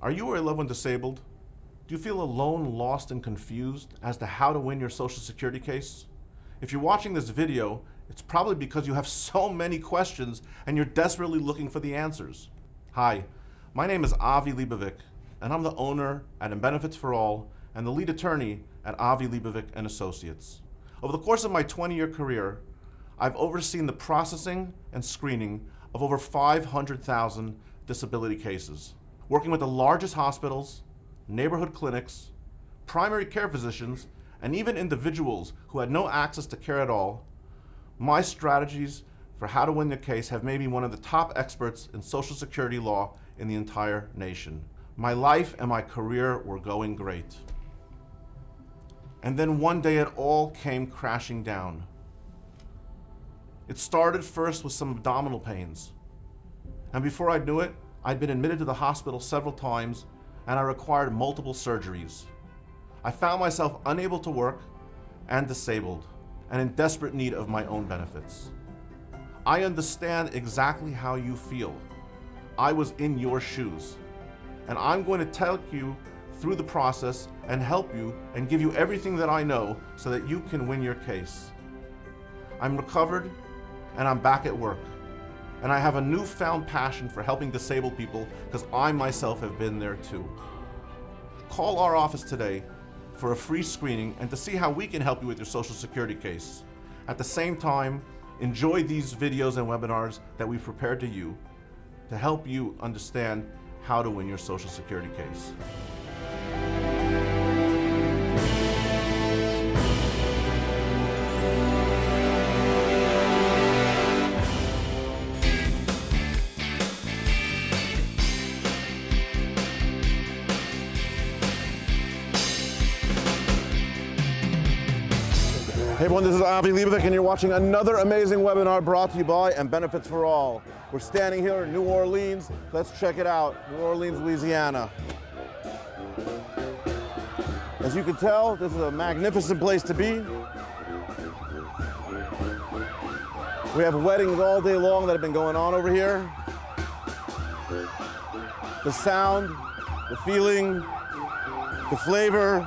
Are you or a loved one disabled? Do you feel alone, lost, and confused as to how to win your Social Security case? If you're watching this video, it's probably because you have so many questions and you're desperately looking for the answers. Hi, my name is Avi Leibovic, and I'm the owner at Benefits for All and the lead attorney at Avi Leibovic Associates. Over the course of my 20-year career, I've overseen the processing and screening of over 500,000 disability cases, working with the largest hospitals, neighborhood clinics, primary care physicians, and even individuals who had no access to care at all. My strategies for how to win the case have made me one of the top experts in Social Security law in the entire nation. My life and my career were going great. And then one day it all came crashing down. It started first with some abdominal pains. And before I knew it, I'd been admitted to the hospital several times and I required multiple surgeries. I found myself unable to work and disabled and in desperate need of my own benefits. I understand exactly how you feel. I was in your shoes. And I'm going to take you through the process and help you and give you everything that I know so that you can win your case. I'm recovered and I'm back at work. And I have a newfound passion for helping disabled people because I myself have been there too. Call our office today for a free screening and to see how we can help you with your Social Security case. At the same time, enjoy these videos and webinars that we've prepared to help you understand how to win your Social Security case. Hey everyone, this is Avi Leibovic and you're watching another amazing webinar brought to you by Benefits for All. We're standing here in New Orleans. Let's check it out, New Orleans, Louisiana. As you can tell, this is a magnificent place to be. We have weddings all day long that have been going on over here. The sound, the feeling, the flavor,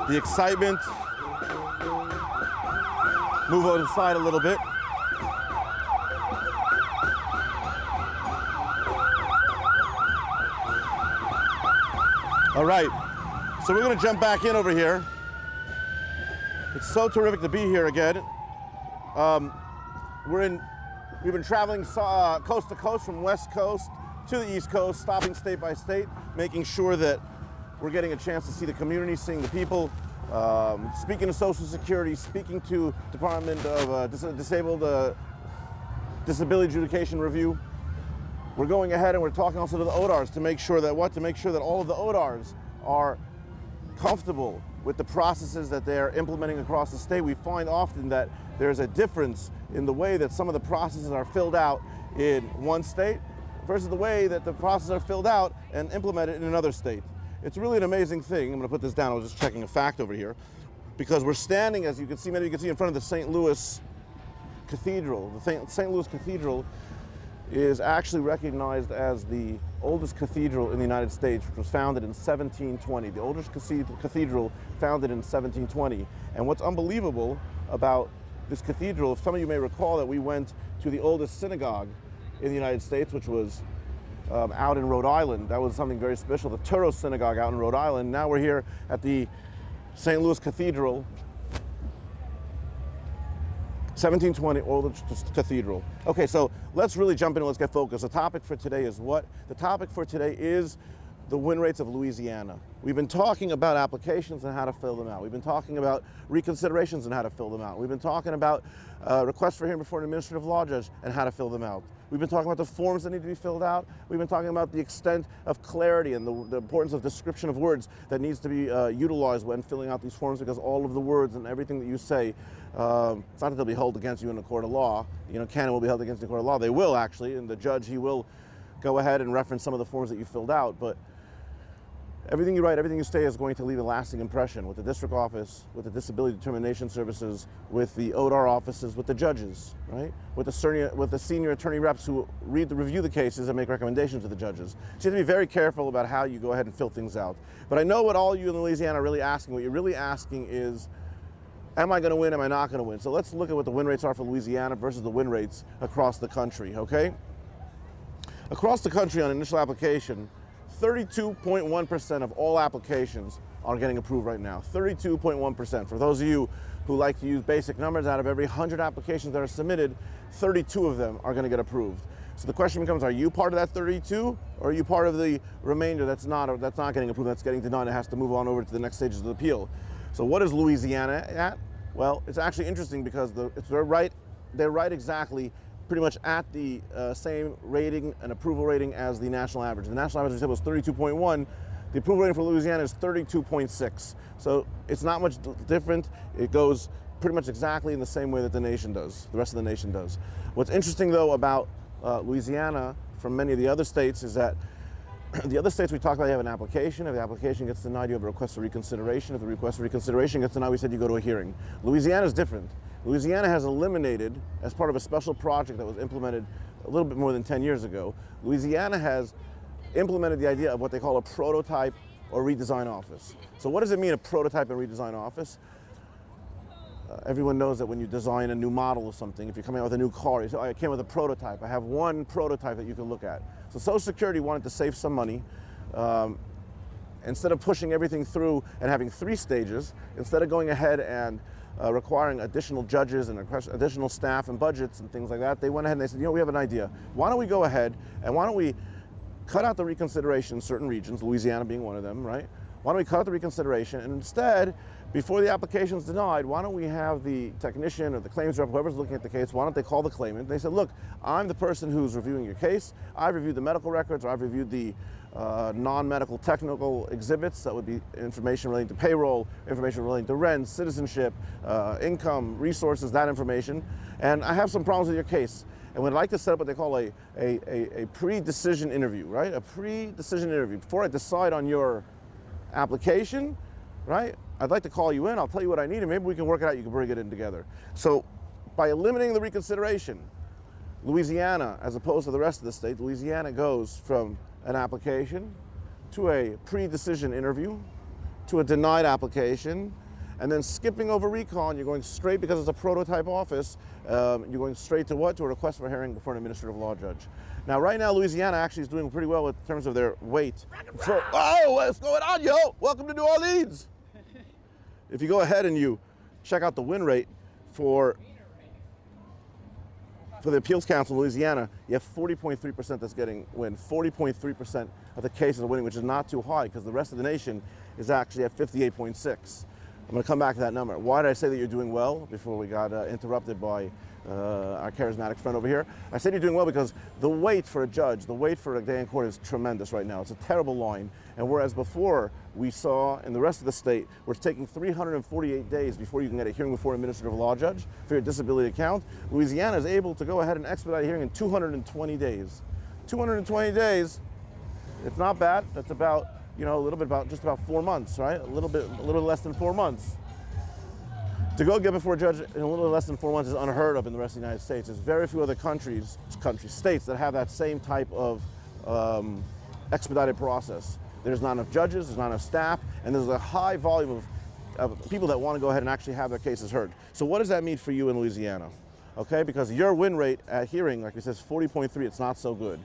the excitement. Move on the side a little bit. All right, so we're gonna jump back in over here. It's so terrific to be here again. We've been traveling coast to coast from West Coast to the East Coast, stopping state by state, making sure that we're getting a chance to see the community, seeing the people, speaking to Social Security, speaking to Department of Disability Adjudication Review. We're going ahead and we're talking also to the ODARs to make sure that all of the ODARs are comfortable with the processes that they're implementing across the state. We find often that there's a difference in the way that some of the processes are filled out in one state versus the way that the processes are filled out and implemented in another state. It's really an amazing thing. I'm going to put this down. I was just checking a fact over here because we're standing, as you can see, maybe you can see in front of the St. Louis Cathedral. The St. Louis Cathedral is actually recognized as the oldest cathedral in the United States, which was founded in 1720. The oldest cathedral founded in 1720. And what's unbelievable about this cathedral, if some of you may recall that we went to the oldest synagogue in the United States, which was out in Rhode Island. That was something very special, the Touro Synagogue out in Rhode Island. Now we're here at the St. Louis Cathedral, 1720, oldest cathedral. Okay, so let's really jump in and let's get focused. The topic for today is what? The topic for today is the win rates of Louisiana. We've been talking about applications and how to fill them out. We've been talking about reconsiderations and how to fill them out. We've been talking about requests for hearing before an administrative law judge and how to fill them out. We've been talking about the forms that need to be filled out. We've been talking about the extent of clarity and the importance of description of words that needs to be utilized when filling out these forms, because all of the words and everything that you say, it's not that they'll be held against you in a court of law. You know, canon will be held against you in a court of law. They will actually, and the judge, he will go ahead and reference some of the forms that you filled out. But Everything you write, everything you say is going to leave a lasting impression with the district office, with the disability determination services, with the ODAR offices, with the judges, right? With the senior attorney reps who review the cases and make recommendations to the judges. So you have to be very careful about how you go ahead and fill things out. But I know what all you in Louisiana are really asking. What you're really asking is, am I going to win, am I not going to win? So let's look at what the win rates are for Louisiana versus the win rates across the country, okay? Across the country on initial application, 32.1% of all applications are getting approved right now. 32.1%. For those of you who like to use basic numbers, out of every 100 applications that are submitted, 32 of them are going to get approved. So the question becomes, are you part of that 32, or are you part of the remainder that's not getting approved, that's getting denied, and has to move on over to the next stages of the appeal? So what is Louisiana at? Well, it's actually interesting because they're right exactly pretty much at the same rating and approval rating as the national average. The national average, we said, was 32.1. The approval rating for Louisiana is 32.6. So it's not much different. It goes pretty much exactly in the same way that the nation does, the rest of the nation does. What's interesting, though, about Louisiana from many of the other states is that the other states we talked about, you have an application. If the application gets denied, you have a request for reconsideration. If the request for reconsideration gets denied, we said you go to a hearing. Louisiana is different. Louisiana has eliminated, as part of a special project that was implemented a little bit more than 10 years ago, Louisiana has implemented the idea of what they call a prototype or redesign office. So what does it mean, a prototype and redesign office? Everyone knows that when you design a new model of something, if you're coming out with a new car, you say, oh, I came with a prototype. I have one prototype that you can look at. So Social Security wanted to save some money. Instead of pushing everything through and having 3 stages, instead of going ahead and requiring additional judges and additional staff and budgets and things like that, they went ahead and they said, you know, we have an idea. Why don't we go ahead and why don't we cut out the reconsideration in certain regions, Louisiana being one of them, right? Why don't we cut out the reconsideration, and instead, before the application is denied, why don't we have the technician or the claims rep, whoever's looking at the case, why don't they call the claimant? They said, look, I'm the person who's reviewing your case. I've reviewed the medical records, or I've reviewed the non-medical technical exhibits. That would be information relating to payroll, information relating to rent, citizenship, income, resources, that information. And I have some problems with your case. And we'd like to set up what they call a pre-decision interview, right? A pre-decision interview. Before I decide on your application, right? I'd like to call you in, I'll tell you what I need, and maybe we can work it out, you can bring it in together. So by eliminating the reconsideration, Louisiana, as opposed to the rest of the state, Louisiana goes from an application to a pre-decision interview to a denied application, and then skipping over recon, you're going straight, because it's a prototype office, you're going straight to what? To a request for a hearing before an administrative law judge. Now, right now, Louisiana actually is doing pretty well in terms of their weight. Oh, what's going on, yo? Welcome to New Orleans. If you go ahead and you check out the win rate for the Appeals Council in Louisiana, you have 40.3% that's getting win. 40.3% of the cases are winning, which is not too high, because the rest of the nation is actually at 58.6. I'm going to come back to that number. Why did I say that you're doing well before we got interrupted by our charismatic friend over here? I said you're doing well because the wait for a judge, the wait for a day in court is tremendous right now. It's a terrible line. And whereas before we saw in the rest of the state, where it's taking 348 days before you can get a hearing before an administrative law judge for your disability account, Louisiana is able to go ahead and expedite a hearing in 220 days. 220 days, it's not bad. That's about, you know, a little bit about, just about 4 months, right? A little less than 4 months. To go get before a judge in a little less than 4 months is unheard of in the rest of the United States. There's very few other states that have that same type of expedited process. There's not enough judges, there's not enough staff, and there's a high volume of people that want to go ahead and actually have their cases heard. So what does that mean for you in Louisiana? Okay, because your win rate at hearing, like we said, is 40.3, it's not so good.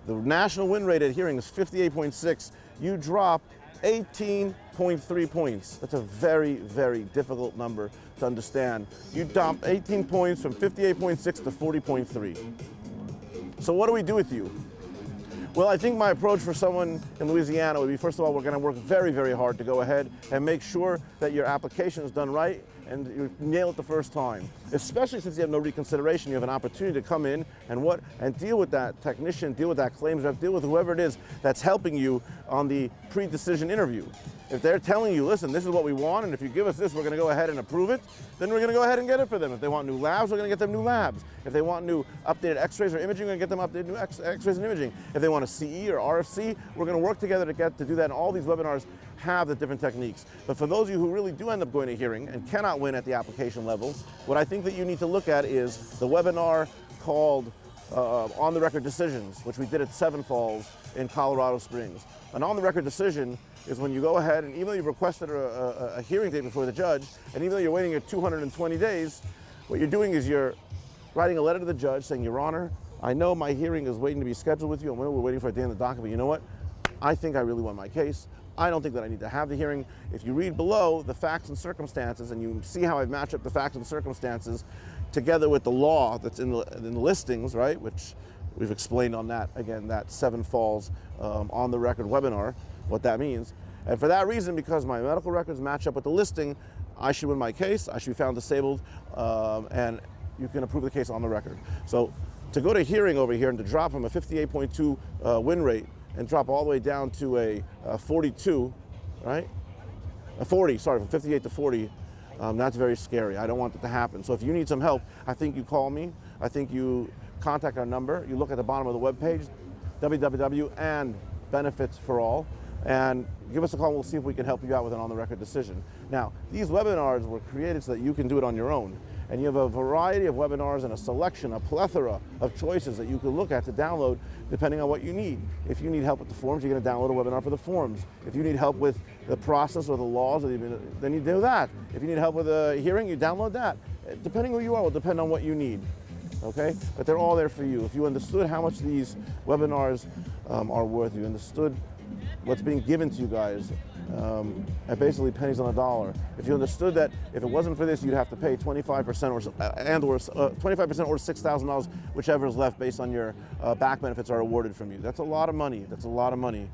The national win rate at hearing is 58.6. You drop 18.3 points. That's a very, very difficult number to understand. You dump 18 points from 58.6 to 40.3. So what do we do with you? Well, I think my approach for someone in Louisiana would be, first of all, we're going to work very, very hard to go ahead and make sure that your application is done right and you nail it the first time. Especially since you have no reconsideration, you have an opportunity to come in and deal with that technician, deal with that claims rep, deal with whoever it is that's helping you on the pre-decision interview. If they're telling you, listen, this is what we want, and if you give us this, we're going to go ahead and approve it, then we're going to go ahead and get it for them. If they want new labs, we're going to get them new labs. If they want new updated x-rays or imaging, we're going to get them updated new x-rays and imaging. If they want a CE or RFC, we're going to work together to do that, and all these webinars have the different techniques. But for those of you who really do end up going to hearing and cannot win at the application level, what I think that you need to look at is the webinar called On the Record Decisions, which we did at Seven Falls in Colorado Springs. An on the record decision is when you go ahead, and even though you've requested a hearing date before the judge, and even though you're waiting at 220 days, what you're doing is you're writing a letter to the judge saying, Your Honor, I know my hearing is waiting to be scheduled with you, and we're waiting for it at the end of the docket, but you know what? I think I really won my case. I don't think that I need to have the hearing. If you read below the facts and circumstances, and you see how I've matched up the facts and circumstances together with the law that's in the listings, right, which we've explained on that, again, that Seven Falls on the record webinar, what that means. And for that reason, because my medical records match up with the listing, I should win my case, I should be found disabled, and you can approve the case on the record. So to go to hearing over here and to drop from a 58.2 win rate and drop all the way down to a 42, right? A 40, sorry, from 58 to 40, that's very scary. I don't want that to happen. So if you need some help, I think you call me. I think you contact our number. You look at the bottom of the webpage, www and benefits for all, and give us a call and we'll see if we can help you out with an on-the-record decision. Now, these webinars were created so that you can do it on your own. And you have a variety of webinars and a selection, a plethora of choices that you can look at to download depending on what you need. If you need help with the forms, you're going to download a webinar for the forms. If you need help with the process or the laws, then you do that. If you need help with a hearing, you download that. Depending who you are will depend on what you need. Okay? But they're all there for you. If you understood how much these webinars are worth, you understood what's being given to you guys at basically pennies on a dollar. If you understood that if it wasn't for this, you'd have to pay 25% or 25% or $6,000, whichever is left based on your back benefits are awarded from you. That's a lot of money. That's a lot of money.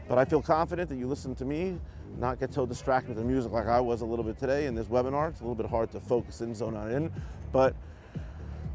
But I feel confident that you listen to me, not get so distracted with the music like I was a little bit today in this webinar. It's a little bit hard to focus in, zone out in, but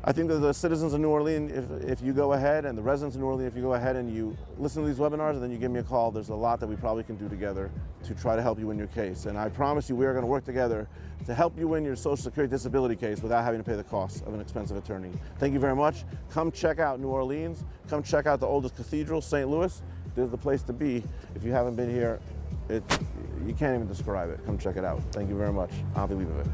I think that the citizens of New Orleans, if you go ahead, and the residents of New Orleans, if you go ahead and you listen to these webinars and then you give me a call, there's a lot that we probably can do together to try to help you win your case. And I promise you we are going to work together to help you win your Social Security disability case without having to pay the cost of an expensive attorney. Thank you very much. Come check out New Orleans. Come check out the oldest cathedral, St. Louis. This is the place to be. If you haven't been here, you can't even describe it. Come check it out. Thank you very much. Avi Leibovic.